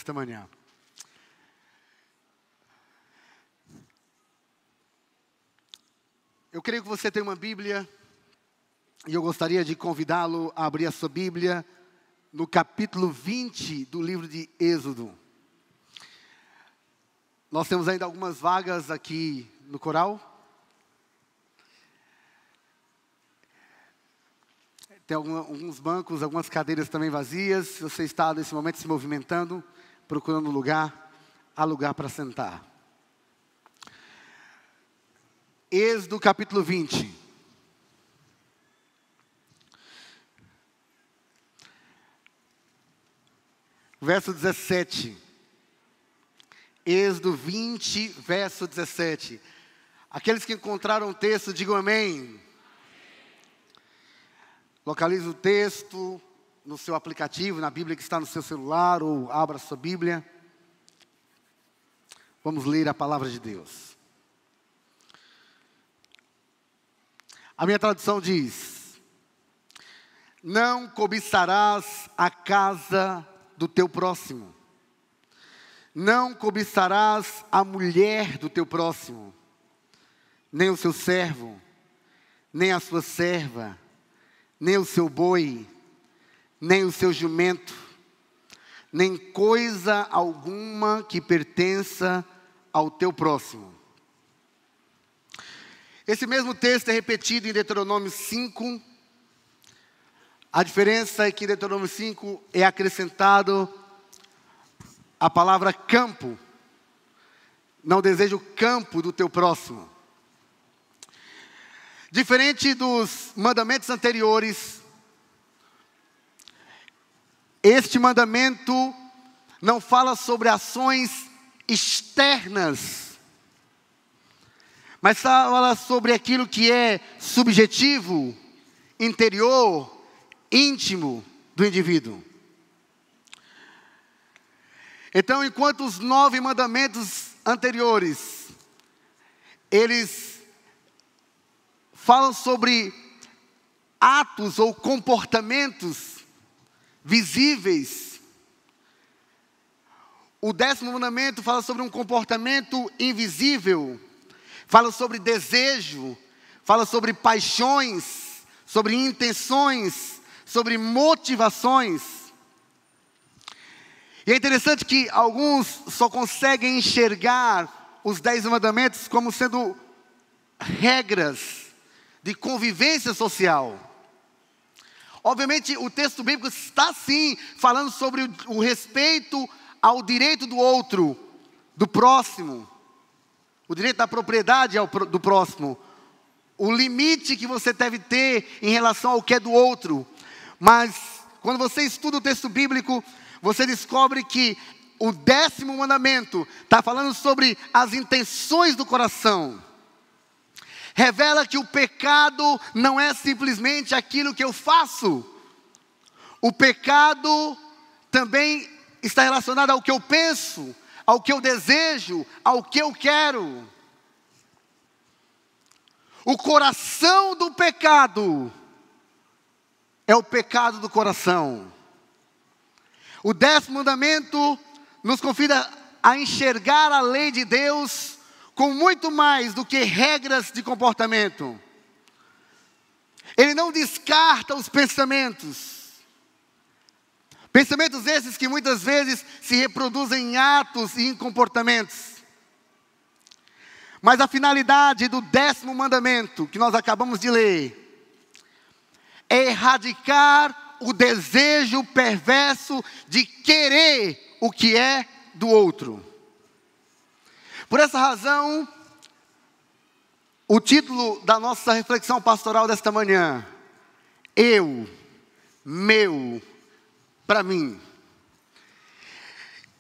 esta manhã. Eu creio que você tem uma Bíblia e eu gostaria de convidá-lo a abrir a sua Bíblia no capítulo 20 do livro de Êxodo. Nós temos ainda algumas vagas aqui no coral. Tem alguns bancos, algumas cadeiras também vazias. Se você está nesse momento se movimentando, procurando há lugar para sentar. Êxodo capítulo 20. Verso 17. Êxodo 20, verso 17. Aqueles que encontraram o texto, digam amém. Localize o texto no seu aplicativo, na Bíblia que está no seu celular, ou abra a sua Bíblia. Vamos ler a palavra de Deus. A minha tradução diz: não cobiçarás a casa do teu próximo. Não cobiçarás a mulher do teu próximo, nem o seu servo, nem a sua serva, nem o seu boi, nem o seu jumento, nem coisa alguma que pertença ao teu próximo. Esse mesmo texto é repetido em Deuteronômio 5. A diferença é que em Deuteronômio 5 é acrescentado a palavra campo. Não deseja o campo do teu próximo. Diferente dos mandamentos anteriores, este mandamento não fala sobre ações externas, mas fala sobre aquilo que é subjetivo, interior, íntimo do indivíduo. Então, enquanto os 9 mandamentos anteriores, eles falam sobre atos ou comportamentos visíveis, o 10º mandamento fala sobre um comportamento invisível, fala sobre desejo, fala sobre paixões, sobre intenções, sobre motivações. E é interessante que alguns só conseguem enxergar os 10 mandamentos como sendo regras de convivência social. Obviamente o texto bíblico está sim falando sobre o respeito ao direito do outro, do próximo, o direito da propriedade do próximo, o limite que você deve ter em relação ao que é do outro. Mas quando você estuda o texto bíblico, você descobre que o 10º mandamento está falando sobre as intenções do coração. Revela que o pecado não é simplesmente aquilo que eu faço. O pecado também está relacionado ao que eu penso, ao que eu desejo, ao que eu quero. O coração do pecado é o pecado do coração. O 10º mandamento nos convida a enxergar a lei de Deus com muito mais do que regras de comportamento. Ele não descarta os pensamentos. Pensamentos esses que muitas vezes se reproduzem em atos e em comportamentos. Mas a finalidade do 10º mandamento, que nós acabamos de ler, é erradicar o desejo perverso de querer o que é do outro. Por essa razão, o título da nossa reflexão pastoral desta manhã: eu, meu, para mim.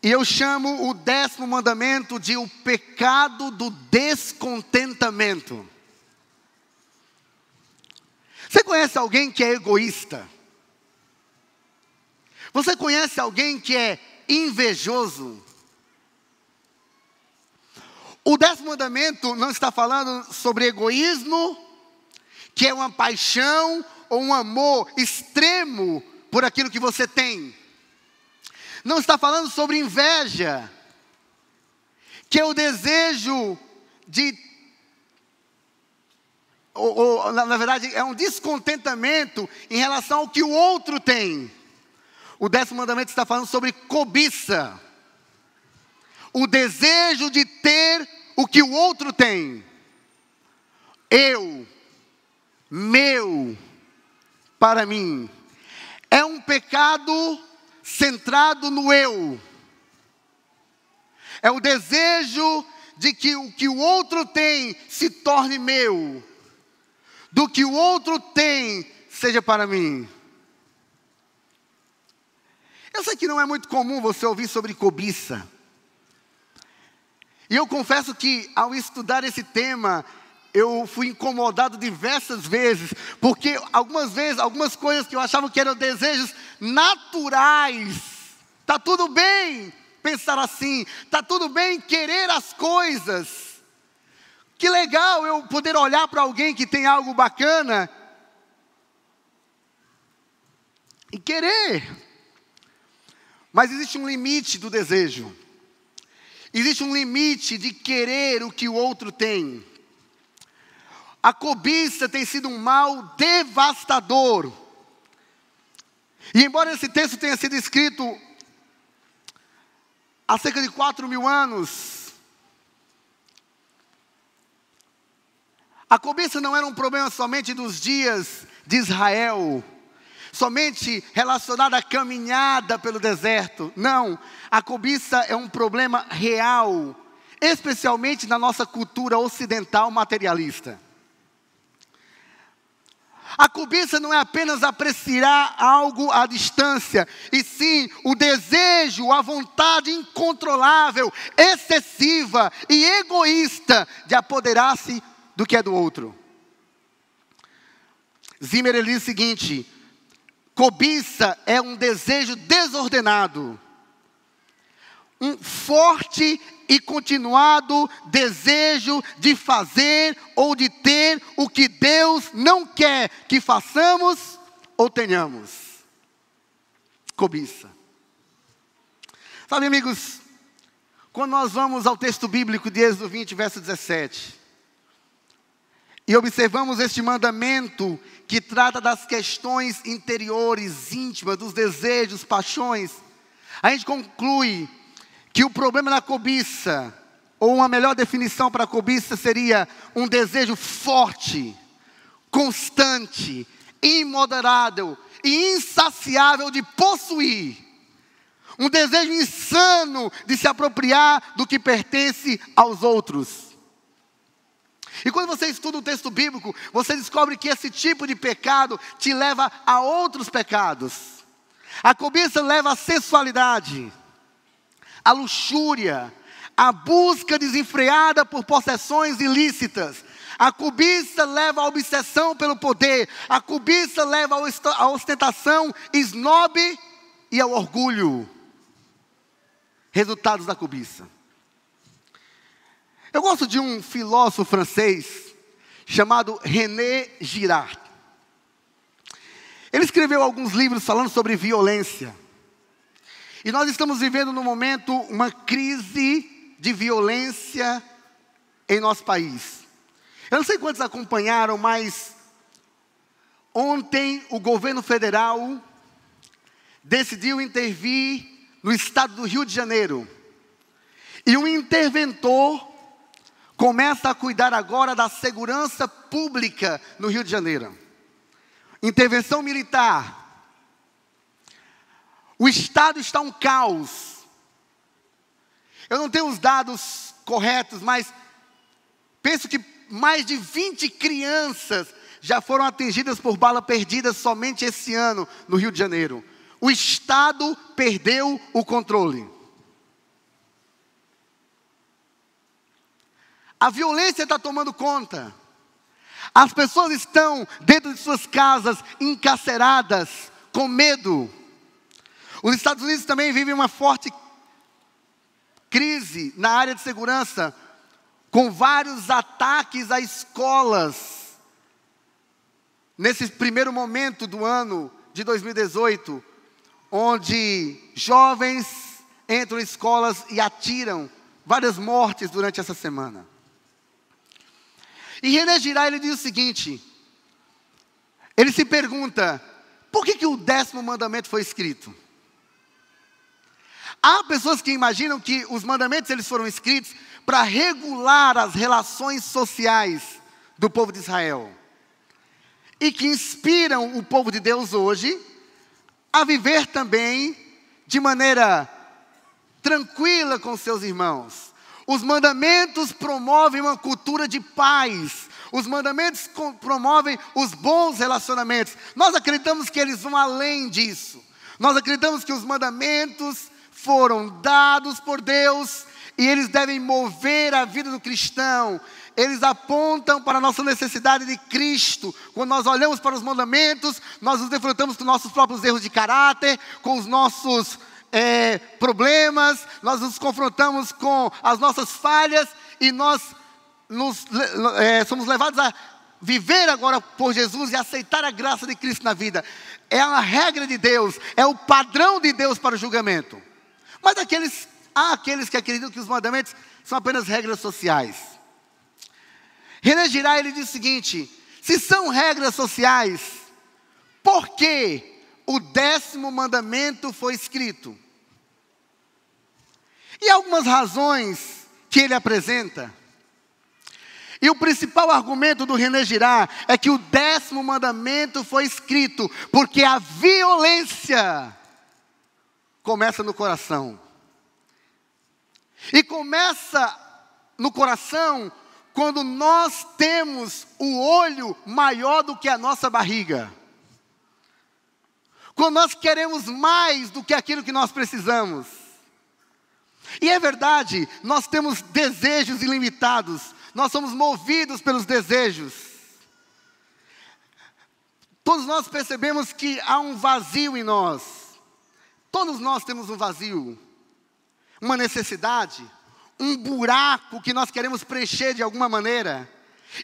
E eu chamo o 10º mandamento de o pecado do descontentamento. Você conhece alguém que é egoísta? Você conhece alguém que é invejoso? O 10º mandamento não está falando sobre egoísmo, que é uma paixão ou um amor extremo por aquilo que você tem. Não está falando sobre inveja, que é o desejo de, na verdade, é um descontentamento em relação ao que o outro tem. O 10º mandamento está falando sobre cobiça. O desejo de ter o que o outro tem. Eu, meu, para mim. É um pecado centrado no eu. É o desejo de que o que o outro tem se torne meu. Do que o outro tem seja para mim. Eu sei que não é muito comum você ouvir sobre cobiça. E eu confesso que ao estudar esse tema, eu fui incomodado diversas vezes, porque algumas coisas que eu achava que eram desejos naturais. Tá tudo bem pensar assim, tá tudo bem querer as coisas. Que legal eu poder olhar para alguém que tem algo bacana e querer. Mas existe um limite do desejo. Existe um limite de querer o que o outro tem. A cobiça tem sido um mal devastador. E embora esse texto tenha sido escrito há cerca de 4.000 anos, a cobiça não era um problema somente dos dias de Israel, somente relacionada à caminhada pelo deserto. Não, a cobiça é um problema real, especialmente na nossa cultura ocidental materialista. A cobiça não é apenas apreciar algo à distância, e sim o desejo, a vontade incontrolável, excessiva e egoísta de apoderar-se do que é do outro. Zimmer ele diz o seguinte: cobiça é um desejo desordenado, um forte e continuado desejo de fazer ou de ter o que Deus não quer que façamos ou tenhamos. Cobiça. Sabe, amigos, quando nós vamos ao texto bíblico de Êxodo 20, verso 17, e observamos este mandamento que trata das questões interiores, íntimas, dos desejos, paixões, a gente conclui que o problema da cobiça, ou uma melhor definição para a cobiça seria um desejo forte, constante, imoderável e insaciável de possuir. Um desejo insano de se apropriar do que pertence aos outros. E quando você estuda o texto bíblico, você descobre que esse tipo de pecado te leva a outros pecados. A cobiça leva à sensualidade, à luxúria, à busca desenfreada por possessões ilícitas. A cobiça leva à obsessão pelo poder. A cobiça leva à ostentação snob e ao orgulho. Resultados da cobiça. Eu gosto de um filósofo francês chamado René Girard. Ele escreveu alguns livros falando sobre violência. E nós estamos vivendo no momento uma crise de violência em nosso país. Eu não sei quantos acompanharam, mas ontem o governo federal decidiu intervir no estado do Rio de Janeiro. E um interventor começa a cuidar agora da segurança pública no Rio de Janeiro. Intervenção militar. O estado está um caos. Eu não tenho os dados corretos, mas penso que mais de 20 crianças já foram atingidas por bala perdida somente esse ano no Rio de Janeiro. O estado perdeu o controle. A violência está tomando conta. As pessoas estão dentro de suas casas, encarceradas, com medo. Os Estados Unidos também vivem uma forte crise na área de segurança, com vários ataques a escolas. Nesse primeiro momento do ano de 2018, onde jovens entram em escolas e atiram, várias mortes durante essa semana. E René Girard, ele diz o seguinte, ele se pergunta, por que o 10º mandamento foi escrito? Há pessoas que imaginam que os mandamentos eles foram escritos para regular as relações sociais do povo de Israel. E que inspiram o povo de Deus hoje a viver também de maneira tranquila com seus irmãos. Os mandamentos promovem uma cultura de paz. Os mandamentos promovem os bons relacionamentos. Nós acreditamos que eles vão além disso. Nós acreditamos que os mandamentos foram dados por Deus e eles devem mover a vida do cristão. Eles apontam para a nossa necessidade de Cristo. Quando nós olhamos para os mandamentos, nós nos defrontamos com nossos próprios erros de caráter, com os nossos problemas, nós nos confrontamos com as nossas falhas e nós somos levados a viver agora por Jesus e aceitar a graça de Cristo na vida. É a regra de Deus, é o padrão de Deus para o julgamento. Mas há aqueles que acreditam que os mandamentos são apenas regras sociais. René Girard, ele diz o seguinte, se são regras sociais, por que o 10º mandamento foi escrito? E algumas razões que ele apresenta. E o principal argumento do René Girard é que o 10º mandamento foi escrito porque a violência começa no coração. E começa no coração quando nós temos o olho maior do que a nossa barriga. Quando nós queremos mais do que aquilo que nós precisamos. E é verdade, nós temos desejos ilimitados. Nós somos movidos pelos desejos. Todos nós percebemos que há um vazio em nós. Todos nós temos um vazio. Uma necessidade. Um buraco que nós queremos preencher de alguma maneira.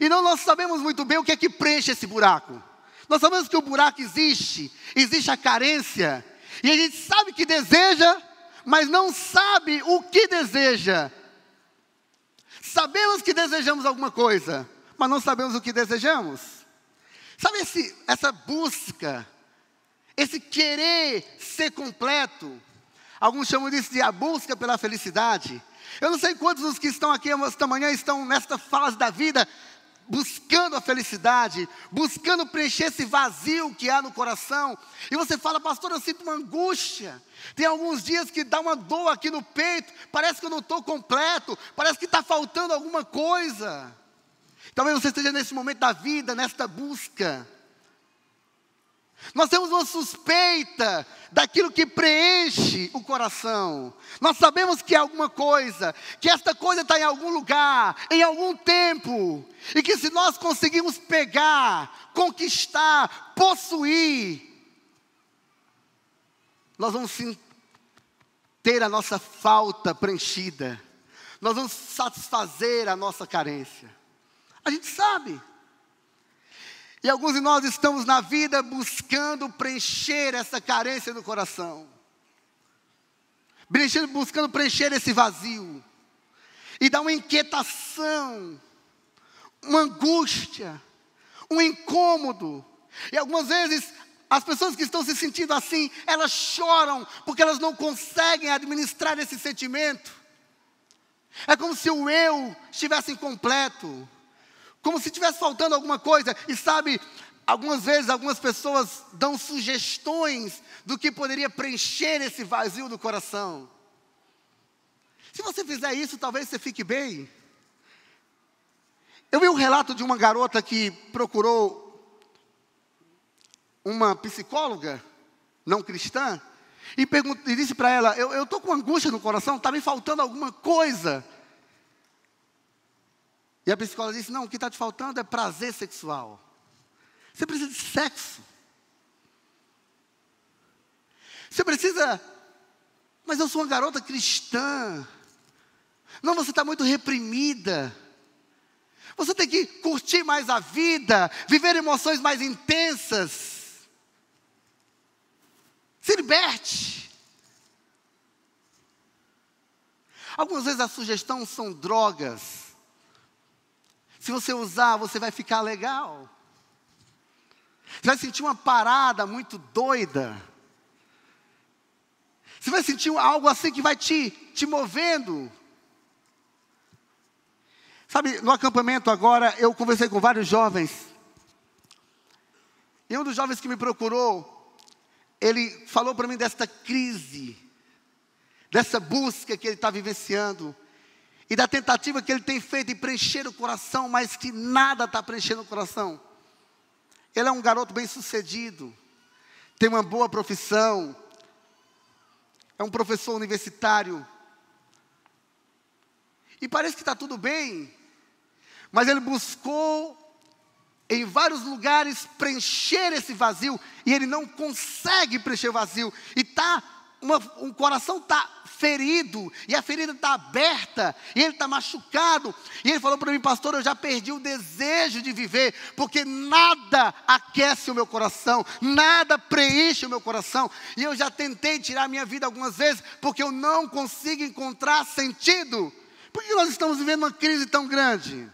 E nós sabemos muito bem o que é que preenche esse buraco. Nós sabemos que o buraco existe. Existe a carência. E a gente sabe que deseja, mas não sabe o que deseja. Sabemos que desejamos alguma coisa, mas não sabemos o que desejamos. Sabe essa busca, esse querer ser completo? Alguns chamam disso de a busca pela felicidade. Eu não sei quantos dos que estão aqui esta manhã estão nesta fase da vida, buscando a felicidade, buscando preencher esse vazio que há no coração. E você fala, pastor, eu sinto uma angústia. Tem alguns dias que dá uma dor aqui no peito, parece que eu não estou completo, parece que está faltando alguma coisa. Talvez você esteja nesse momento da vida, nesta busca. Nós temos uma suspeita daquilo que preenche o coração. Nós sabemos que é alguma coisa, que esta coisa está em algum lugar, em algum tempo, e que se nós conseguirmos pegar, conquistar, possuir, nós vamos sim ter a nossa falta preenchida. Nós vamos satisfazer a nossa carência. A gente sabe. E alguns de nós estamos na vida buscando preencher essa carência do coração. Buscando preencher esse vazio. E dá uma inquietação, uma angústia, um incômodo. E algumas vezes as pessoas que estão se sentindo assim, elas choram porque elas não conseguem administrar esse sentimento. É como se o eu estivesse incompleto. Como se estivesse faltando alguma coisa. E sabe, algumas vezes algumas pessoas dão sugestões do que poderia preencher esse vazio do coração. Se você fizer isso, talvez você fique bem. Eu vi um relato de uma garota que procurou uma psicóloga não cristã e disse para ela, eu estou com angústia no coração, está me faltando alguma coisa. E a psicóloga disse, não, o que está te faltando é prazer sexual. Você precisa de sexo. Você precisa, mas eu sou uma garota cristã. Não, você está muito reprimida. Você tem que curtir mais a vida, viver emoções mais intensas. Se liberte. Algumas vezes a sugestão são drogas. Se você usar, você vai ficar legal. Você vai sentir uma parada muito doida. Você vai sentir algo assim que vai te movendo. Sabe, no acampamento agora, eu conversei com vários jovens. E um dos jovens que me procurou, ele falou para mim desta crise, dessa busca que ele está vivenciando, e da tentativa que ele tem feito de preencher o coração, mas que nada está preenchendo o coração. Ele é um garoto bem sucedido, tem uma boa profissão, é um professor universitário, e parece que está tudo bem, mas ele buscou em vários lugares preencher esse vazio, e ele não consegue preencher o vazio, e um coração está ferido, e a ferida está aberta, e ele está machucado, e ele falou para mim: pastor, eu já perdi o desejo de viver, porque nada aquece o meu coração, nada preenche o meu coração, e eu já tentei tirar a minha vida algumas vezes, porque eu não consigo encontrar sentido. Por que nós estamos vivendo uma crise tão grande?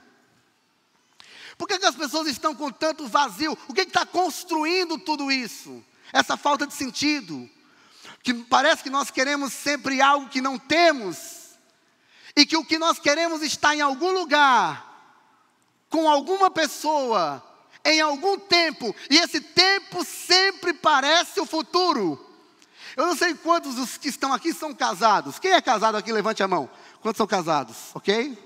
Por que as pessoas estão com tanto vazio? O que está construindo tudo isso? Essa falta de sentido. Que parece que nós queremos sempre algo que não temos. E que o que nós queremos está em algum lugar, com alguma pessoa, em algum tempo. E esse tempo sempre parece o futuro. Eu não sei quantos dos que estão aqui são casados. Quem é casado aqui, levante a mão. Quantos são casados, ok?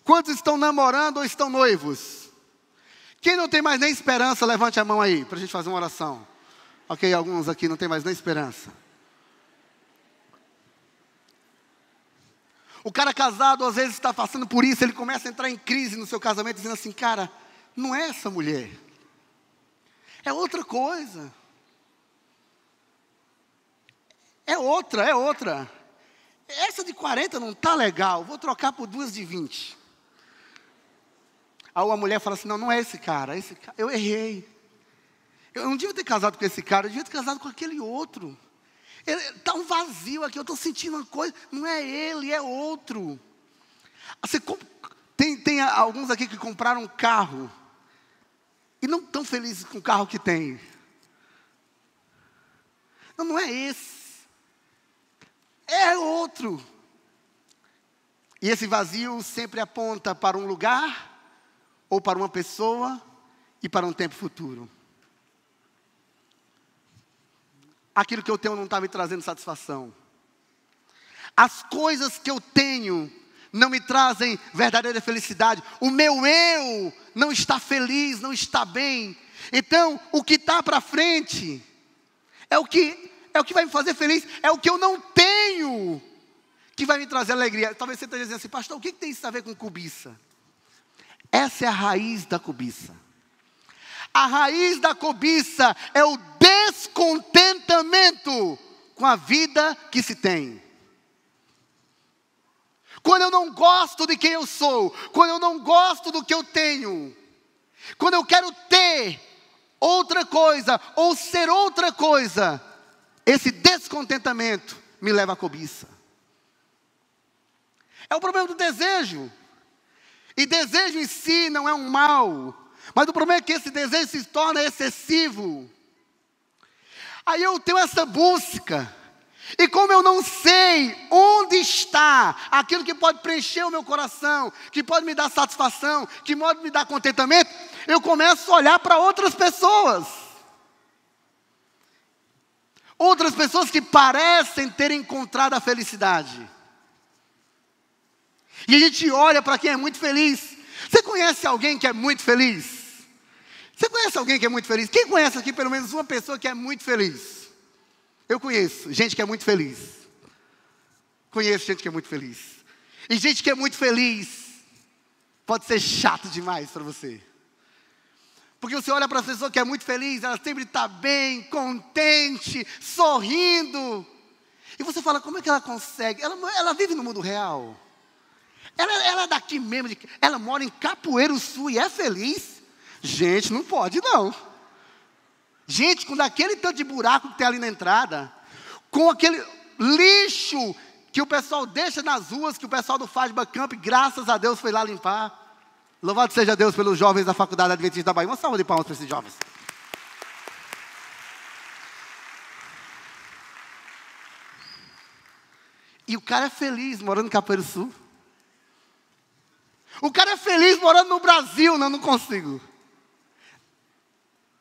Quantos estão namorando ou estão noivos? Quem não tem mais nem esperança, levante a mão aí, para a gente fazer uma oração. Ok, alguns aqui não tem mais nem esperança. O cara casado, às vezes, está passando por isso, ele começa a entrar em crise no seu casamento, dizendo assim: cara, não é essa mulher, é outra coisa. É outra. Essa de 40 não está legal, vou trocar por duas de 20. Aí a mulher fala assim: não é esse cara, eu errei. Eu não devia ter casado com esse cara, eu devia ter casado com aquele outro. Está um vazio aqui, eu estou sentindo uma coisa, não é ele, é outro. Tem alguns aqui que compraram um carro, e não estão felizes com o carro que tem. Não é esse, é outro. E esse vazio sempre aponta para um lugar, ou para uma pessoa, e para um tempo futuro. Aquilo que eu tenho não está me trazendo satisfação. As coisas que eu tenho não me trazem verdadeira felicidade. O meu eu não está feliz, não está bem. Então, o que está para frente é o que vai me fazer feliz. É o que eu não tenho que vai me trazer alegria. Talvez você esteja dizendo assim: pastor, o que tem isso a ver com cobiça? Essa é a raiz da cobiça. A raiz da cobiça é o descontentamento com a vida que se tem. Quando eu não gosto de quem eu sou, quando eu não gosto do que eu tenho, quando eu quero ter outra coisa ou ser outra coisa, esse descontentamento me leva à cobiça. É o problema do desejo. E desejo em si não é um mal, mas o problema é que esse desejo se torna excessivo. Aí eu tenho essa busca, e como eu não sei onde está aquilo que pode preencher o meu coração, que pode me dar satisfação, que pode me dar contentamento, eu começo a olhar para outras pessoas. Outras pessoas que parecem ter encontrado a felicidade. E a gente olha para quem é muito feliz. Você conhece alguém que é muito feliz? Você conhece alguém que é muito feliz? Quem conhece aqui pelo menos uma pessoa que é muito feliz? Eu conheço gente que é muito feliz. Conheço gente que é muito feliz. E gente que é muito feliz pode ser chato demais para você. Porque você olha para a pessoa que é muito feliz, ela sempre está bem, contente, sorrindo. E você fala: como é que ela consegue? Ela vive no mundo real. Ela é daqui mesmo, ela mora em Capoeiro Sul e é feliz? Gente, não pode não. Gente, com daquele tanto de buraco que tem ali na entrada, com aquele lixo que o pessoal deixa nas ruas, que o pessoal do Fadba Camp, graças a Deus, foi lá limpar. Louvado seja Deus pelos jovens da Faculdade Adventista da Bahia. Uma salva de palmas para esses jovens. E o cara é feliz morando em Capoeiro Sul. O cara é feliz morando no Brasil. Não consigo.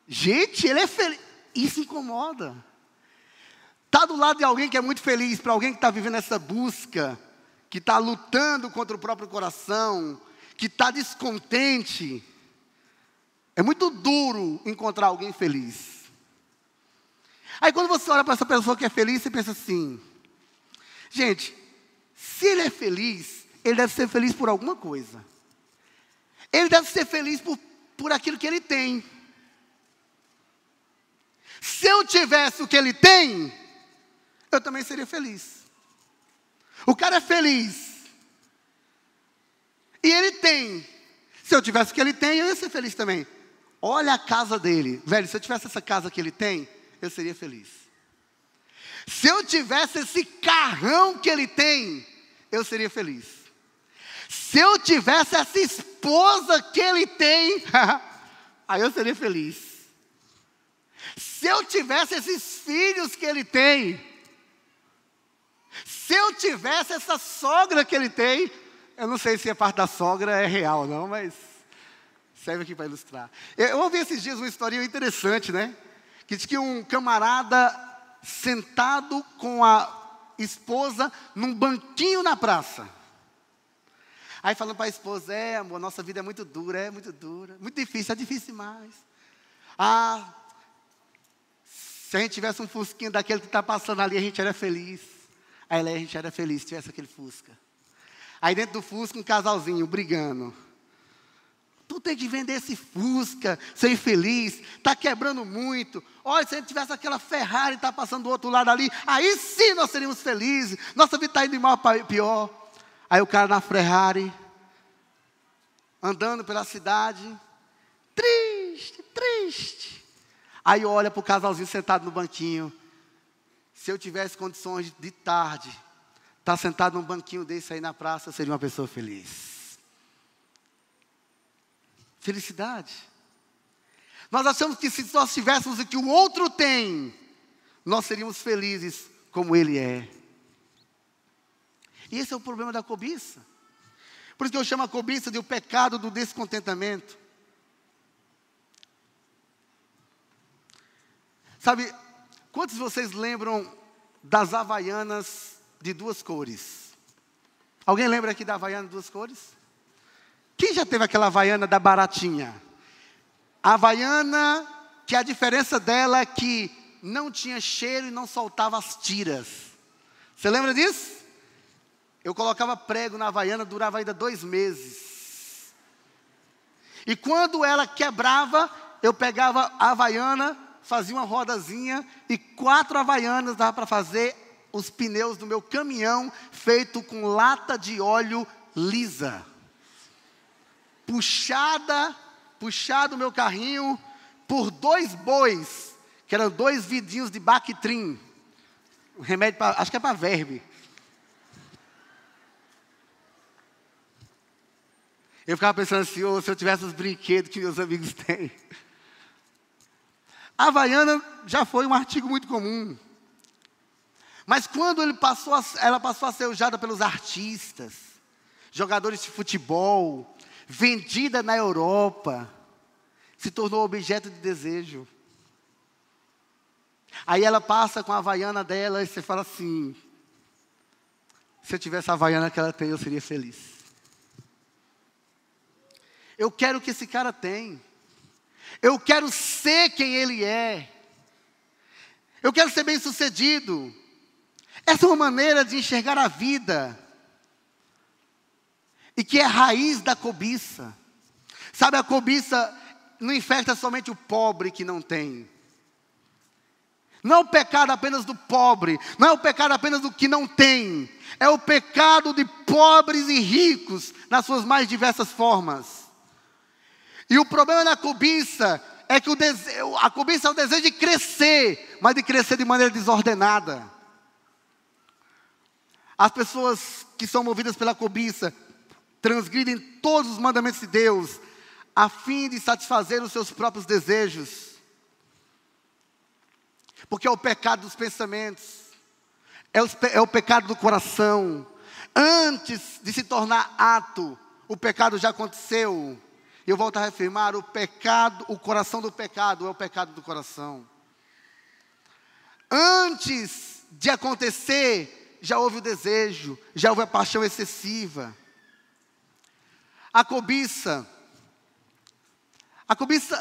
Gente, ele é feliz. Isso incomoda. Está do lado de alguém que é muito feliz, para alguém que está vivendo essa busca, que está lutando contra o próprio coração, que está descontente. É muito duro encontrar alguém feliz. Aí quando você olha para essa pessoa que é feliz, você pensa assim, gente, se ele é feliz, ele deve ser feliz por alguma coisa. Ele deve ser feliz por aquilo que ele tem. Se eu tivesse o que ele tem, eu também seria feliz. O cara é feliz. E ele tem. Se eu tivesse o que ele tem, eu ia ser feliz também. Olha a casa dele. Velho, se eu tivesse essa casa que ele tem, eu seria feliz. Se eu tivesse esse carrão que ele tem, eu seria feliz. Se eu tivesse essa esposa que ele tem, aí eu seria feliz. Se eu tivesse esses filhos que ele tem, se eu tivesse essa sogra que ele tem, eu não sei se a parte da sogra é real não, mas serve aqui para ilustrar. Eu ouvi esses dias uma historinha interessante, né? Que diz que um camarada sentado com a esposa num banquinho na praça. Aí falando para a esposa, amor, nossa vida é muito dura, muito difícil, é difícil demais. Se a gente tivesse um fusquinho daquele que está passando ali, a gente era feliz. Aí a gente era feliz se tivesse aquele fusca. Aí dentro do fusca, um casalzinho brigando. Tu tem que vender esse fusca, ser infeliz, está quebrando muito. Olha, se a gente tivesse aquela Ferrari, está passando do outro lado ali, aí sim nós seríamos felizes. Nossa vida está indo de mal para pior. Aí o cara na Ferrari, andando pela cidade, triste. Aí olha para o casalzinho sentado no banquinho. Se eu tivesse condições de tarde, estar sentado num banquinho desse aí na praça, eu seria uma pessoa feliz. Felicidade. Nós achamos que se nós tivéssemos o que o outro tem, nós seríamos felizes como ele é. E esse é o problema da cobiça. Por isso que eu chamo a cobiça de o pecado do descontentamento. Sabe, quantos de vocês lembram das havaianas de 2 cores? Alguém lembra aqui da havaiana de 2 cores? Quem já teve aquela havaiana da baratinha? A havaiana que a diferença dela é que não tinha cheiro e não soltava as tiras. Você lembra disso? Eu colocava prego na havaiana, durava ainda 2 meses. E quando ela quebrava, eu pegava a havaiana, fazia uma rodazinha e 4 havaianas dava para fazer os pneus do meu caminhão, feito com lata de óleo lisa. Puxado o meu carrinho por 2 bois, que eram 2 vidinhos de Bactrim. Um remédio, acho que é para verme. Eu ficava pensando assim, se eu tivesse os brinquedos que meus amigos têm. A havaiana já foi um artigo muito comum. Mas quando ela passou a ser usada pelos artistas, jogadores de futebol, vendida na Europa, se tornou objeto de desejo. Aí ela passa com a havaiana dela e você fala assim, se eu tivesse a havaiana que ela tem, eu seria feliz. Eu quero o que esse cara tem. Eu quero ser quem ele é. Eu quero ser bem-sucedido. Essa é uma maneira de enxergar a vida. E que é a raiz da cobiça. Sabe, a cobiça não infecta somente o pobre que não tem. Não é o pecado apenas do pobre. Não é o pecado apenas do que não tem. É o pecado de pobres e ricos nas suas mais diversas formas. E o problema da cobiça é que a cobiça é o desejo de crescer, mas de crescer de maneira desordenada. As pessoas que são movidas pela cobiça transgridem todos os mandamentos de Deus, a fim de satisfazer os seus próprios desejos. Porque é o pecado dos pensamentos, é o pecado do coração. Antes de se tornar ato, o pecado já aconteceu. Eu volto a reafirmar, o coração do pecado é o pecado do coração. Antes de acontecer, já houve o desejo, já houve a paixão excessiva. A cobiça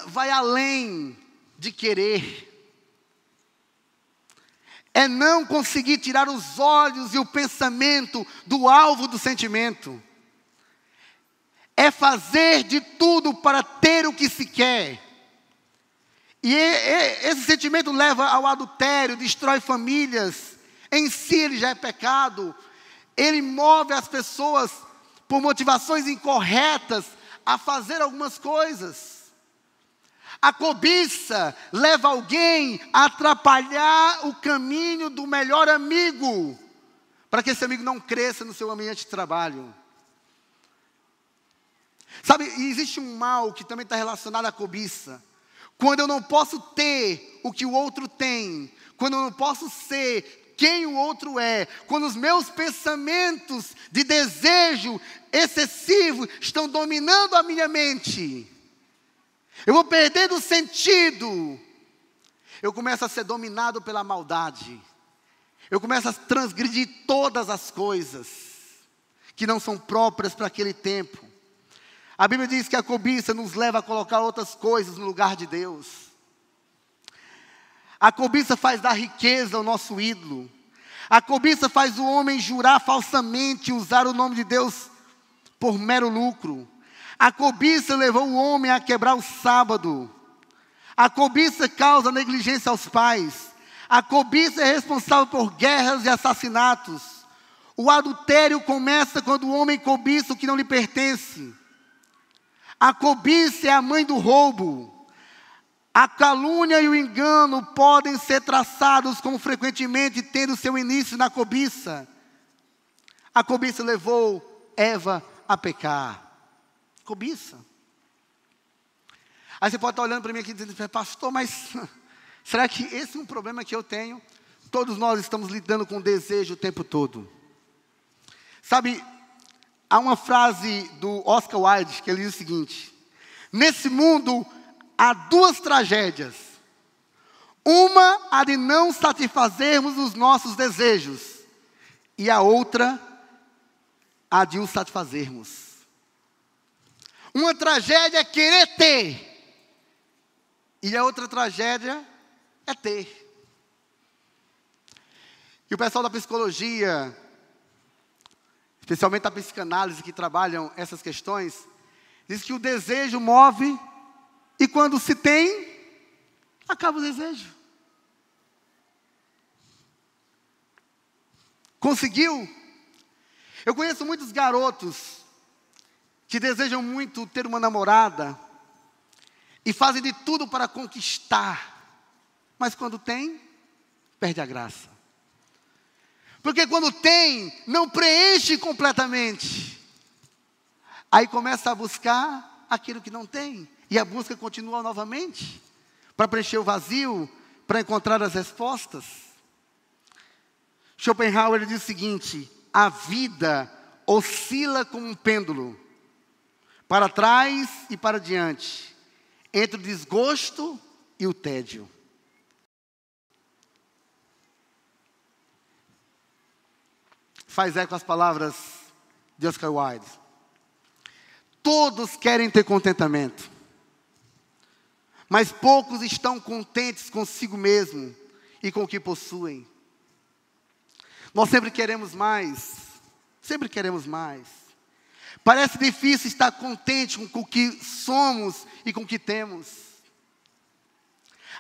vai além de querer. É não conseguir tirar os olhos e o pensamento do alvo do sentimento. É fazer de tudo para ter o que se quer. E esse sentimento leva ao adultério, destrói famílias. Em si ele já é pecado. Ele move as pessoas por motivações incorretas a fazer algumas coisas. A cobiça leva alguém a atrapalhar o caminho do melhor amigo, para que esse amigo não cresça no seu ambiente de trabalho. Sabe, existe um mal que também está relacionado à cobiça. Quando eu não posso ter o que o outro tem, quando eu não posso ser quem o outro é, quando os meus pensamentos de desejo excessivo estão dominando a minha mente, eu vou perdendo o sentido. Eu começo a ser dominado pela maldade. Eu começo a transgredir todas as coisas que não são próprias para aquele tempo. A Bíblia diz que a cobiça nos leva a colocar outras coisas no lugar de Deus. A cobiça faz da riqueza o nosso ídolo. A cobiça faz o homem jurar falsamente e usar o nome de Deus por mero lucro. A cobiça levou o homem a quebrar o sábado. A cobiça causa negligência aos pais. A cobiça é responsável por guerras e assassinatos. O adultério começa quando o homem cobiça o que não lhe pertence. A cobiça é a mãe do roubo. A calúnia e o engano podem ser traçados como frequentemente tendo seu início na cobiça. A cobiça levou Eva a pecar. Cobiça. Aí você pode estar olhando para mim aqui e dizendo, pastor, mas será que esse é um problema que eu tenho? Todos nós estamos lidando com desejo o tempo todo. Sabe, há uma frase do Oscar Wilde que ele diz o seguinte: nesse mundo há duas tragédias. Uma, a de não satisfazermos os nossos desejos. E a outra, a de os satisfazermos. Uma tragédia é querer ter. E a outra tragédia é ter. E o pessoal da psicologia, especialmente a psicanálise que trabalham essas questões, diz que o desejo move e quando se tem, acaba o desejo. Conseguiu? Eu conheço muitos garotos que desejam muito ter uma namorada e fazem de tudo para conquistar, mas quando tem, perde a graça. Porque quando tem, não preenche completamente. Aí começa a buscar aquilo que não tem. E a busca continua novamente, para preencher o vazio, para encontrar as respostas. Schopenhauer diz o seguinte: a vida oscila como um pêndulo, para trás e para diante, entre o desgosto e o tédio. Faz eco as palavras de Oscar Wilde. Todos querem ter contentamento, mas poucos estão contentes consigo mesmo e com o que possuem. Nós sempre queremos mais, sempre queremos mais. Parece difícil estar contente com o que somos e com o que temos.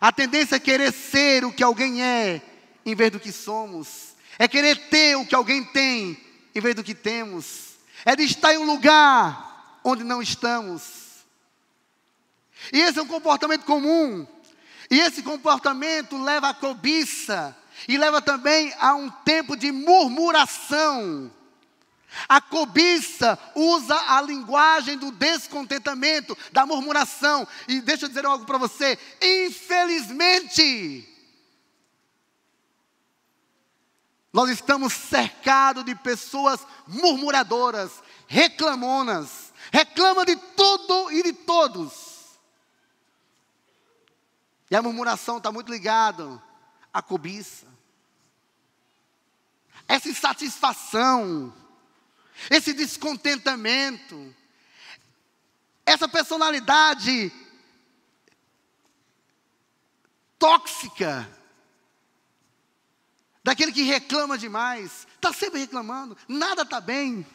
A tendência é querer ser o que alguém é, em vez do que somos. É querer ter o que alguém tem, em vez do que temos. É de estar em um lugar onde não estamos. E esse é um comportamento comum. E esse comportamento leva à cobiça, e leva também a um tempo de murmuração. A cobiça usa a linguagem do descontentamento, da murmuração. E deixa eu dizer algo para você, infelizmente, nós estamos cercados de pessoas murmuradoras, reclamonas, reclamam de tudo e de todos. E a murmuração está muito ligada à cobiça. Essa insatisfação, esse descontentamento, essa personalidade tóxica, daquele que reclama demais, está sempre reclamando, nada está bem.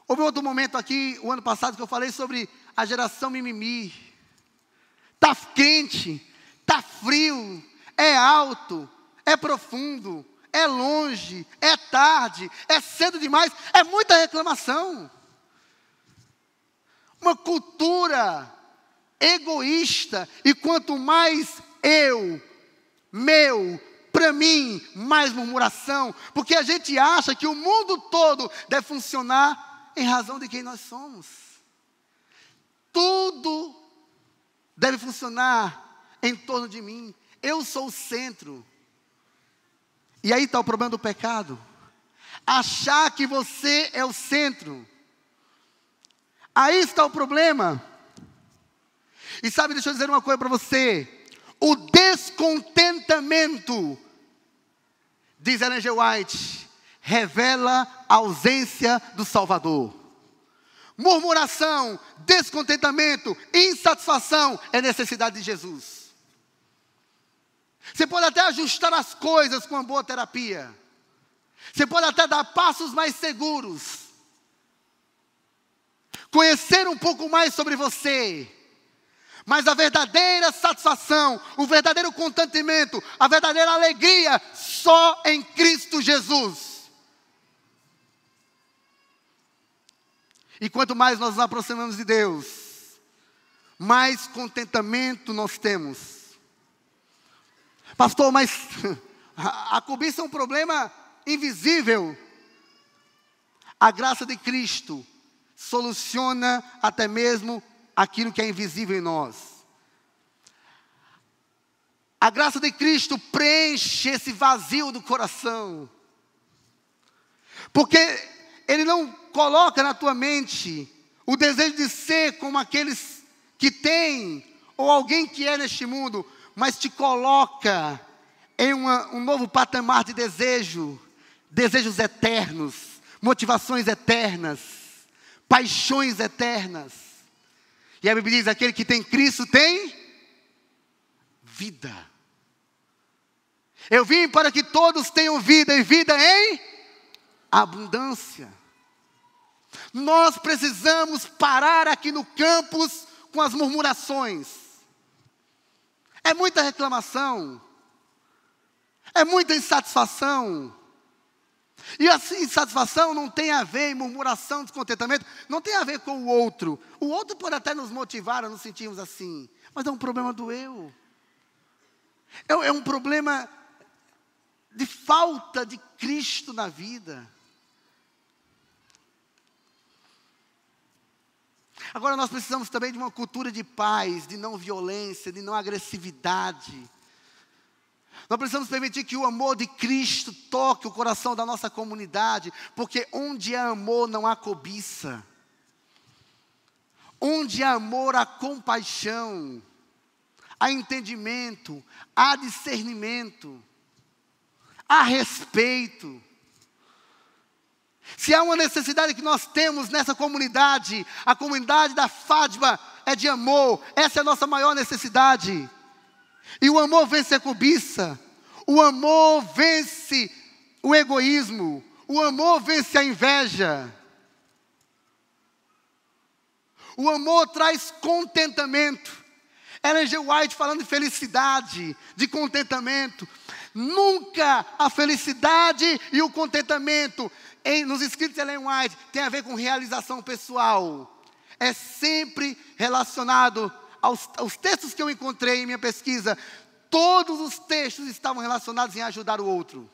Houve outro momento aqui, o ano passado, que eu falei sobre a geração mimimi. Está quente, está frio, é alto, é profundo, é longe, é tarde, é cedo demais, é muita reclamação. Uma cultura egoísta, e quanto mais eu, meu, para mim, mais murmuração, porque a gente acha que o mundo todo deve funcionar em razão de quem nós somos. Tudo deve funcionar em torno de mim. Eu sou o centro. E aí está o problema do pecado. Achar que você é o centro. Aí está o problema. E sabe, deixa eu dizer uma coisa para você. O descontentamento, diz Ellen G. White, revela a ausência do Salvador. Murmuração, descontentamento, insatisfação é necessidade de Jesus. Você pode até ajustar as coisas com uma boa terapia. Você pode até dar passos mais seguros. Conhecer um pouco mais sobre você. Mas a verdadeira satisfação, o verdadeiro contentamento, a verdadeira alegria, só em Cristo Jesus. E quanto mais nós nos aproximamos de Deus, mais contentamento nós temos. Pastor, mas a cobiça é um problema invisível. A graça de Cristo soluciona até mesmo aquilo que é invisível em nós. A graça de Cristo preenche esse vazio do coração. Porque Ele não coloca na tua mente o desejo de ser como aqueles que têm, ou alguém que é neste mundo, mas te coloca em um novo patamar de desejo, desejos eternos, motivações eternas, paixões eternas. E a Bíblia diz, aquele que tem Cristo tem vida. Eu vim para que todos tenham vida, e vida em abundância. Nós precisamos parar aqui no campus com as murmurações. É muita reclamação. É muita insatisfação. E assim, insatisfação não tem a ver, murmuração, descontentamento, não tem a ver com o outro. O outro pode até nos motivar a nos sentirmos assim, mas é um problema do eu. É um problema de falta de Cristo na vida. Agora nós precisamos também de uma cultura de paz, de não violência, de não agressividade. Nós precisamos permitir que o amor de Cristo toque o coração da nossa comunidade, porque onde há amor não há cobiça. Onde há amor há compaixão, há entendimento, há discernimento, há respeito. Se há uma necessidade que nós temos nessa comunidade, a comunidade da Fátima é de amor, essa é a nossa maior necessidade. E o amor vence a cobiça, o amor vence o egoísmo, o amor vence a inveja. O amor traz contentamento. Ellen G. White falando de felicidade, de contentamento. Nunca a felicidade e o contentamento nos escritos de Ellen White tem a ver com realização pessoal. É sempre relacionado aos textos que eu encontrei em minha pesquisa. Todos os textos estavam relacionados em ajudar o outro,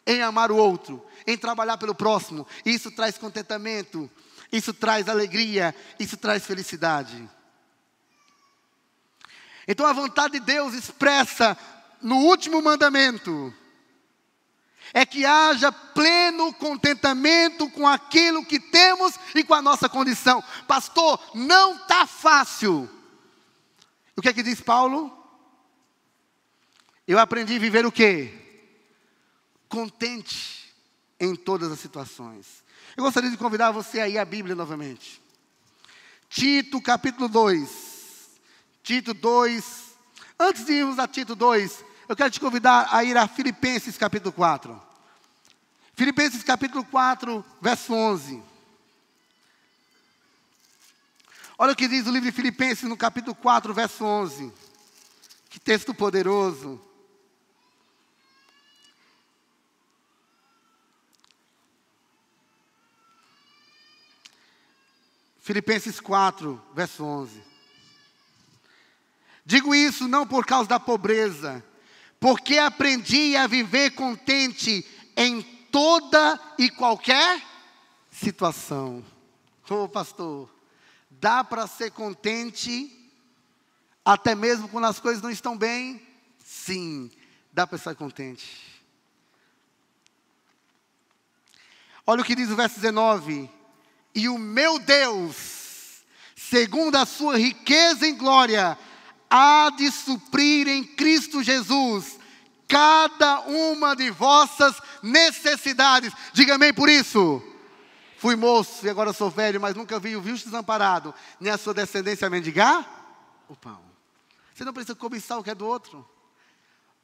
em amar o outro, em trabalhar pelo próximo. Isso traz contentamento, isso traz alegria, isso traz felicidade. Então a vontade de Deus expressa no último mandamento é que haja pleno contentamento com aquilo que temos e com a nossa condição. Pastor, não está fácil. O que é que diz Paulo? Eu aprendi a viver o quê? Contente em todas as situações. Eu gostaria de convidar você a ir à Bíblia novamente. Tito capítulo 2. Tito 2. Antes de irmos a Tito 2, eu quero te convidar a ir a Filipenses capítulo 4. Filipenses capítulo 4, verso 11. Olha o que diz o livro de Filipenses no capítulo 4, verso 11. Que texto poderoso. Filipenses 4, verso 11. Digo isso não por causa da pobreza, porque aprendi a viver contente em toda e qualquer situação. Ô pastor, dá para ser contente até mesmo quando as coisas não estão bem? Sim, dá para estar contente. Olha o que diz o verso 19. E o meu Deus, segundo a sua riqueza em glória, há de suprir em Cristo Jesus cada uma de vossas necessidades. Diga amém por isso. Fui moço e agora sou velho, mas nunca vi o justo desamparado, nem a sua descendência mendigar o pão. Você não precisa cobiçar o que é do outro.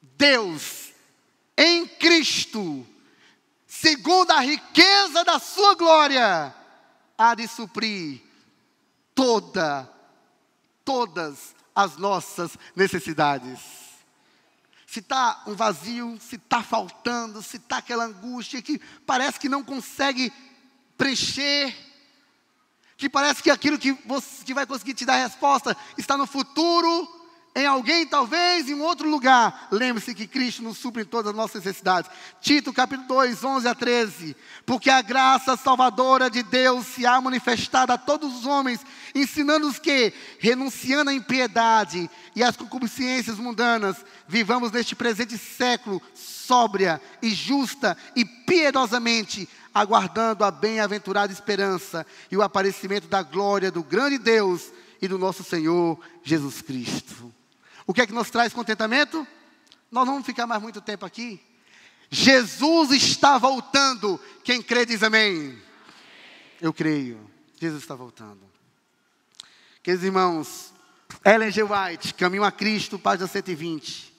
Deus, em Cristo, segundo a riqueza da sua glória, há de suprir todas as nossas necessidades. Se está um vazio, se está faltando, se está aquela angústia que parece que não consegue preencher, que parece que aquilo que vai conseguir te dar resposta está no futuro, em alguém talvez, em um outro lugar. Lembre-se que Cristo nos supre em todas as nossas necessidades. Tito capítulo 2, 11 a 13. Porque a graça salvadora de Deus se há manifestado a todos os homens, ensinando-os que, renunciando à impiedade e às concupiscências mundanas, vivamos neste presente século sóbria e justa e piedosamente, aguardando a bem-aventurada esperança e o aparecimento da glória do grande Deus e do nosso Senhor Jesus Cristo. O que é que nos traz contentamento? Nós não vamos ficar mais muito tempo aqui. Jesus está voltando. Quem crê diz amém. Eu creio. Jesus está voltando. Queridos irmãos, Ellen G. White, Caminho a Cristo, página 120.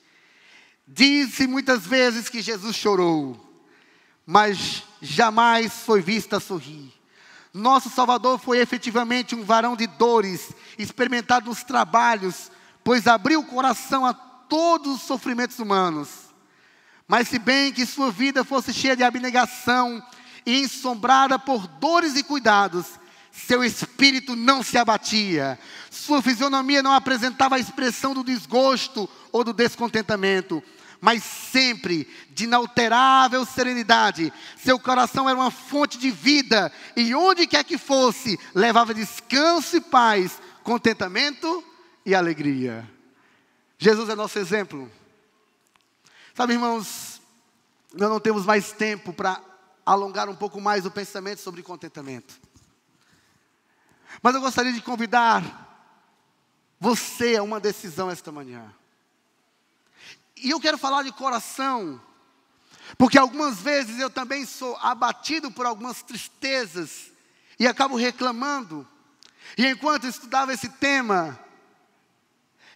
Disse muitas vezes que Jesus chorou, mas jamais foi visto a sorrir. Nosso Salvador foi efetivamente um varão de dores, experimentado nos trabalhos, pois abriu o coração a todos os sofrimentos humanos. Mas se bem que sua vida fosse cheia de abnegação e ensombrada por dores e cuidados, seu espírito não se abatia. Sua fisionomia não apresentava a expressão do desgosto ou do descontentamento, mas sempre de inalterável serenidade. Seu coração era uma fonte de vida, e onde quer que fosse, levava descanso e paz, contentamento e alegria. Jesus é nosso exemplo. Sabe, irmãos, nós não temos mais tempo para alongar um pouco mais o pensamento sobre contentamento. Mas eu gostaria de convidar você a uma decisão esta manhã. E eu quero falar de coração, porque algumas vezes eu também sou abatido por algumas tristezas e acabo reclamando. E enquanto eu estudava esse tema,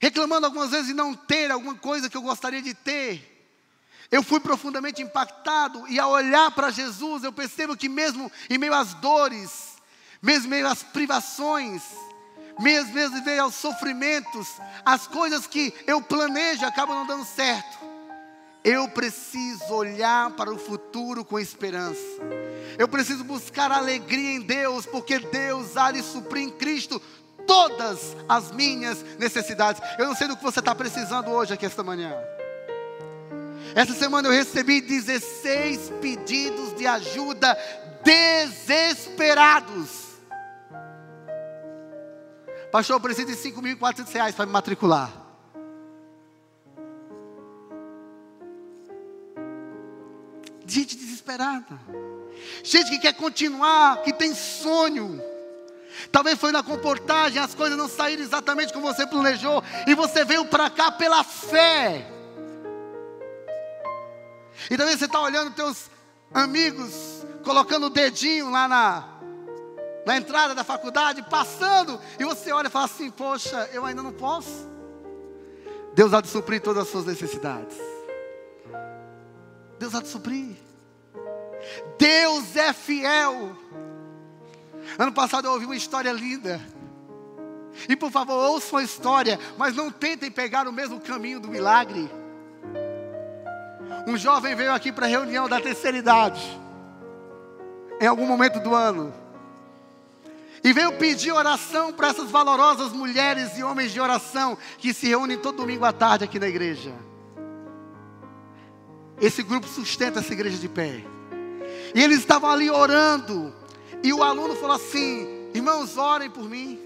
reclamando algumas vezes de não ter alguma coisa que eu gostaria de ter, eu fui profundamente impactado, e ao olhar para Jesus, eu percebo que mesmo em meio às dores, mesmo em meio às privações, mesmo em meio aos sofrimentos, as coisas que eu planejo acabam não dando certo. Eu preciso olhar para o futuro com esperança. Eu preciso buscar alegria em Deus, porque Deus há de suprir em Cristo todas as minhas necessidades. Eu não sei do que você está precisando hoje aqui esta manhã. Essa semana eu recebi 16 pedidos de ajuda desesperados. Pastor, eu preciso de R$5.400 para me matricular. Gente desesperada. Gente que quer continuar, que tem sonho. Talvez foi na comportagem, as coisas não saíram exatamente como você planejou, e você veio para cá pela fé. E talvez você está olhando teus amigos, colocando o dedinho lá na entrada da faculdade, passando, e você olha e fala assim: poxa, eu ainda não posso. Deus há de suprir todas as suas necessidades. Deus há de suprir. Deus é fiel. Ano passado eu ouvi uma história linda. E por favor, ouçam a história, mas não tentem pegar o mesmo caminho do milagre. Um jovem veio aqui para a reunião da terceira idade, em algum momento do ano, e veio pedir oração para essas valorosas mulheres e homens de oração que se reúnem todo domingo à tarde aqui na igreja. Esse grupo sustenta essa igreja de pé. E eles estavam ali orando. E o aluno falou assim: irmãos, orem por mim,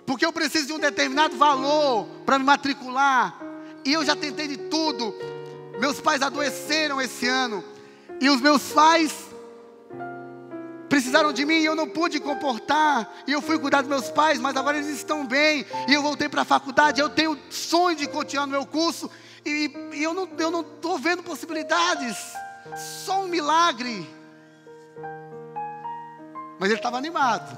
porque eu preciso de um determinado valor para me matricular. E eu já tentei de tudo. Meus pais adoeceram esse ano, e os meus pais precisaram de mim, e eu não pude comportar. E eu fui cuidar dos meus pais, mas agora eles estão bem. E eu voltei para a faculdade. Eu tenho sonho de continuar no meu curso. E eu não estou vendo possibilidades. Só um milagre. Mas ele estava animado.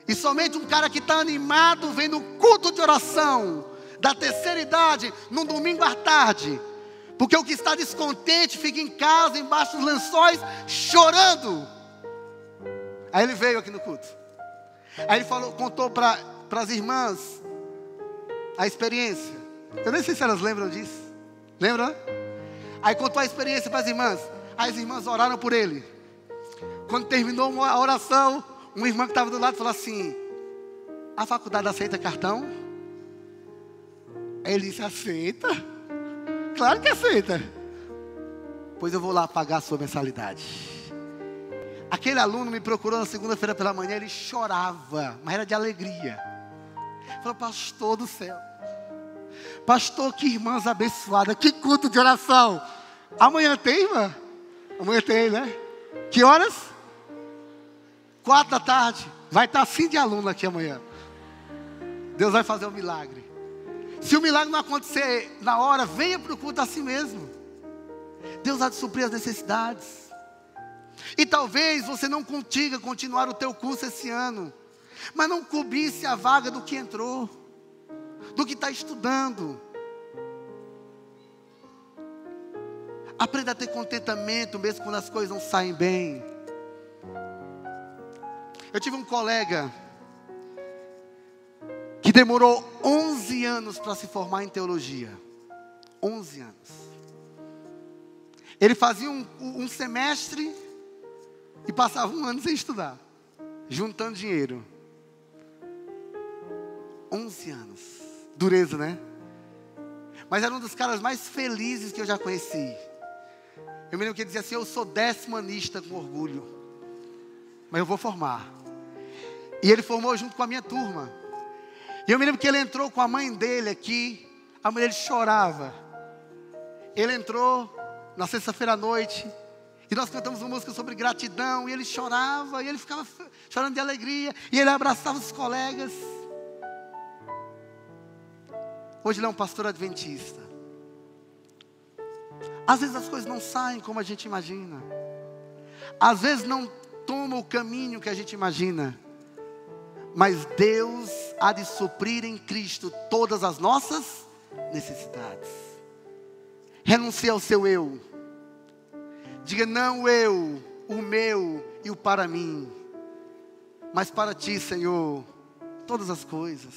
E somente um cara que está animado vem no culto de oração da terceira idade, num domingo à tarde. Porque o que está descontente fica em casa, embaixo dos lençóis, chorando. Aí ele veio aqui no culto. Aí ele contou para as irmãs a experiência. Eu nem sei se elas lembram disso. Lembram, né? Aí contou a experiência para as irmãs. Aí as irmãs oraram por ele. Quando terminou a oração, uma irmã que estava do lado falou assim: a faculdade aceita cartão? Aí ele disse: aceita? Claro que aceita. Pois eu vou lá pagar a sua mensalidade. Aquele aluno me procurou na segunda-feira pela manhã. Ele chorava, mas era de alegria. Falou: pastor do céu, pastor, que irmãs abençoadas, que culto de oração. Amanhã tem, irmã? Amanhã tem, né? Que horas? 4 da tarde. Vai estar assim de aluno aqui amanhã. Deus vai fazer um milagre. Se o milagre não acontecer na hora, venha para o culto assim mesmo. Deus há de suprir as necessidades. E talvez você não consiga continuar o teu curso esse ano, mas não cobrisse a vaga do que entrou, do que está estudando. Aprenda a ter contentamento mesmo quando as coisas não saem bem. Eu tive um colega que demorou 11 anos para se formar em teologia. 11 anos. Ele fazia um semestre e passava um ano sem estudar, juntando dinheiro. 11 anos. Dureza, né? Mas era um dos caras mais felizes que eu já conheci. Eu me lembro que ele dizia assim: eu sou 10º anista com orgulho, mas eu vou formar. E ele formou junto com a minha turma. E eu me lembro que ele entrou com a mãe dele aqui. A mãe dele chorava. Ele entrou na sexta-feira à noite, e nós cantamos uma música sobre gratidão. E ele chorava, e ele ficava chorando de alegria. E ele abraçava os colegas. Hoje ele é um pastor adventista. Às vezes as coisas não saem como a gente imagina. Às vezes não toma o caminho que a gente imagina. Mas Deus há de suprir em Cristo todas as nossas necessidades. Renuncie ao seu eu. Diga: não eu, o meu e o para mim, mas para ti, Senhor, todas as coisas.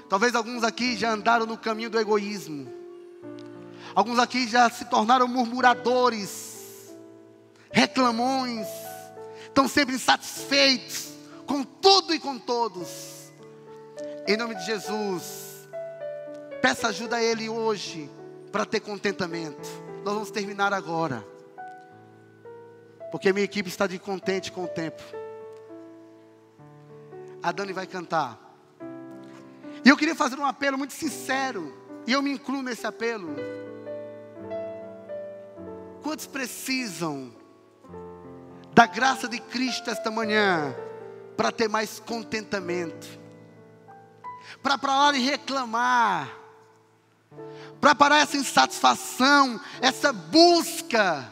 Talvez alguns aqui já andaram no caminho do egoísmo. Alguns aqui já se tornaram murmuradores, reclamões, estão sempre insatisfeitos com tudo e com todos. Em nome de Jesus, peça ajuda a Ele hoje para ter contentamento. Nós vamos terminar agora, porque a minha equipe está de contente com o tempo. A Dani vai cantar. E eu queria fazer um apelo muito sincero, e eu me incluo nesse apelo. Quantos precisam da graça de Cristo esta manhã para ter mais contentamento? Para parar de reclamar, para parar essa insatisfação, essa busca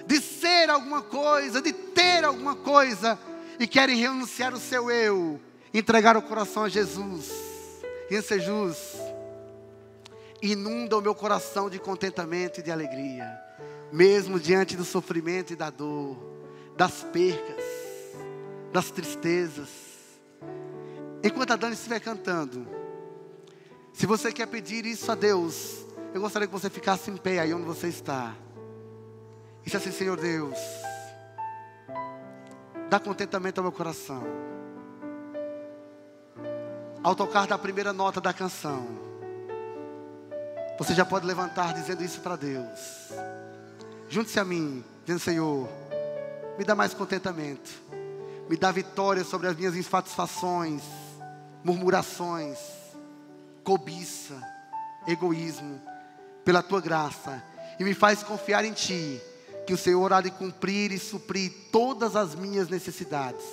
de ser alguma coisa, de ter alguma coisa, e querem renunciar o seu eu, entregar o coração a Jesus. E em Jesus, inunda o meu coração de contentamento e de alegria, mesmo diante do sofrimento e da dor, das percas, das tristezas. Enquanto a Dani estiver cantando, se você quer pedir isso a Deus, eu gostaria que você ficasse em pé aí onde você está. E disse assim: Senhor Deus, dá contentamento ao meu coração. Ao tocar da primeira nota da canção, você já pode levantar dizendo isso para Deus. Junte-se a mim, dizendo: Senhor, me dá mais contentamento. Me dá vitória sobre as minhas insatisfações, murmurações, cobiça, egoísmo, pela Tua graça. E me faz confiar em Ti, que o Senhor há de cumprir e suprir todas as minhas necessidades.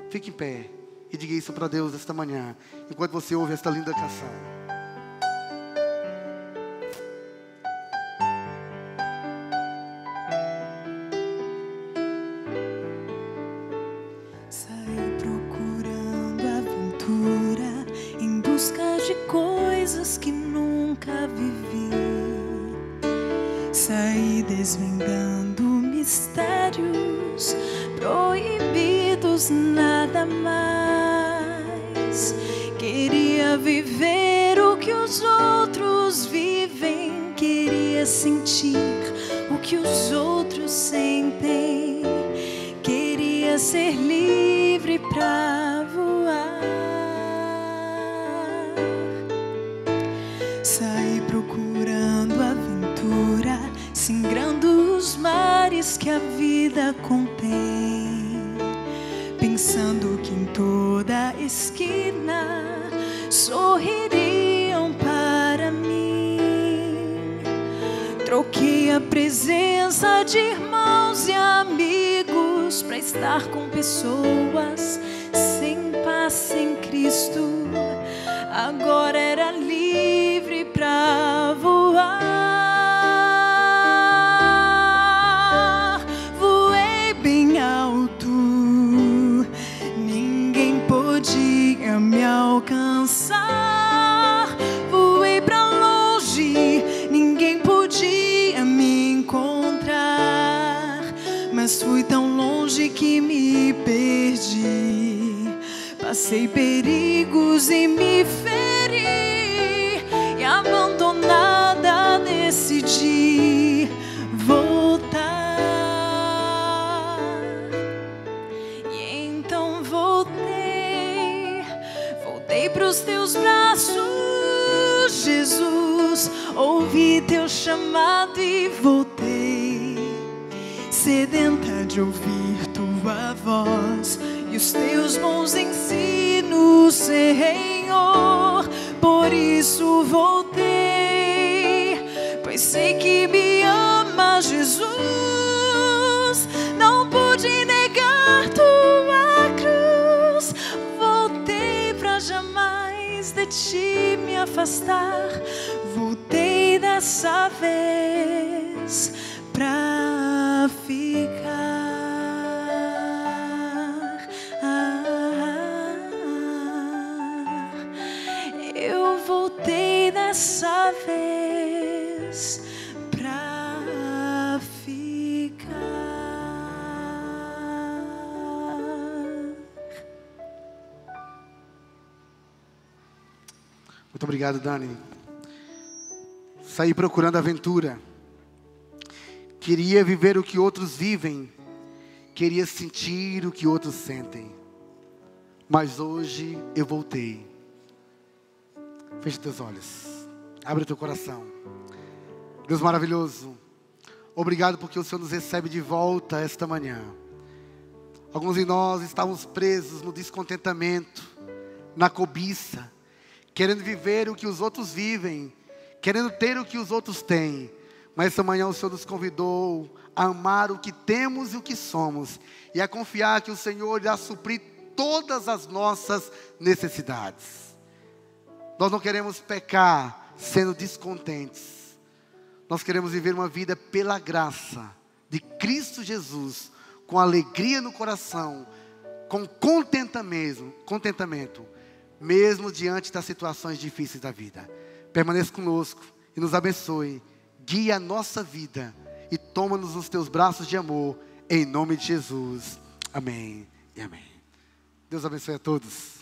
Fique em pé e diga isso para Deus esta manhã, enquanto você ouve esta linda canção. Saí procurando aventura, em busca de coisas que nunca vivi. Saí desvendando mistérios proibidos, nada mais. Queria viver o que os outros vivem, queria sentir o que os outros sentem, queria ser livre pra voar. Saí procurando aventura, singrando os mares que a vida contém, pensando que em toda esquina sorririam para mim. Troquei a presença de irmãos e amigos para estar com pessoas sem paz, sem Cristo. Agora era livre para voar. Voei bem alto, ninguém podia me alcançar. Voei pra longe, ninguém podia me encontrar. Mas fui tão longe que me perdi. Passei perigos e me feri, e abandonada decidi voltar. E então voltei pros teus braços, Jesus. Ouvi teu chamado e voltei, sedenta de ouvir tua voz e os teus bons ensinos, Senhor. Por isso voltei, pois sei que me ama, Jesus. Não pude negar tua cruz. Voltei pra jamais de ti me afastar. Voltei dessa vez pra ficar. Eu voltei dessa vez pra ficar. Muito obrigado, Dani. Saí procurando aventura, queria viver o que outros vivem, queria sentir o que outros sentem. Mas hoje eu voltei. Feche teus olhos. Abre teu coração. Deus maravilhoso, obrigado porque o Senhor nos recebe de volta esta manhã. Alguns de nós estávamos presos no descontentamento, na cobiça, querendo viver o que os outros vivem, querendo ter o que os outros têm. Mas esta manhã o Senhor nos convidou a amar o que temos e o que somos, e a confiar que o Senhor irá suprir todas as nossas necessidades. Nós não queremos pecar sendo descontentes. Nós queremos viver uma vida pela graça de Cristo Jesus, com alegria no coração, com contentamento, mesmo diante das situações difíceis da vida. Permaneça conosco e nos abençoe, guia a nossa vida e toma-nos nos teus braços de amor, em nome de Jesus. Amém e amém. Deus abençoe a todos.